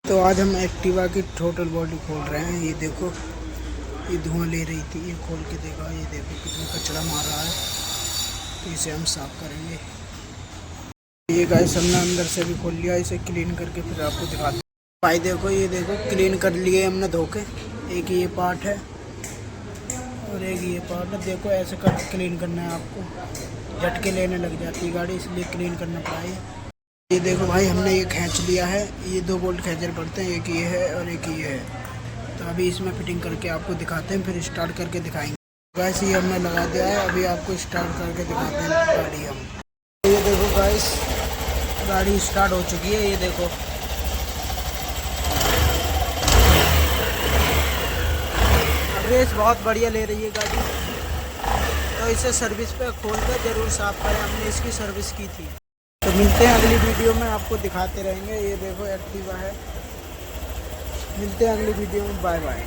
तो आज हम एक्टिवा की टोटल बॉडी खोल रहे हैं। ये देखो, ये धुआं ले रही थी, ये खोल के देखा, ये देखो कितना कचरा मार रहा है। तो इसे हम साफ करेंगे। ये गाइस हमने अंदर से भी खोल लिया, इसे क्लीन करके फिर आपको दिखाते हैं। भाई देखो, ये देखो क्लीन कर लिए हमने धो के। एक ये पार्ट है और एक ये पार्ट है। देखो ऐसे कर क्लीन करना है आपको। झटके लेने लग जाती है गाड़ी, इसलिए क्लीन करना पड़ा। ये देखो भाई, हमने ये खींच लिया है। ये 2 बोल्ट खींचने पड़ते हैं, एक ये है और एक ये है। तो अभी इसमें फिटिंग करके आपको दिखाते हैं, फिर स्टार्ट करके दिखाएंगे। गाइस ये हमने लगा दिया है, अभी आपको स्टार्ट करके दिखाते हैं गाड़ी हम। ये देखो गाइस, गाड़ी स्टार्ट हो चुकी है। ये देखो, रेस बहुत बढ़िया ले रही है गाड़ी। तो इसे सर्विस पे खोल कर ज़रूर साफ करें, हमने इसकी सर्विस की थी। तो मिलते हैं अगली वीडियो में, आपको दिखाते रहेंगे। ये देखो एक्टिवा है। मिलते हैं अगली वीडियो में, बाय बाय।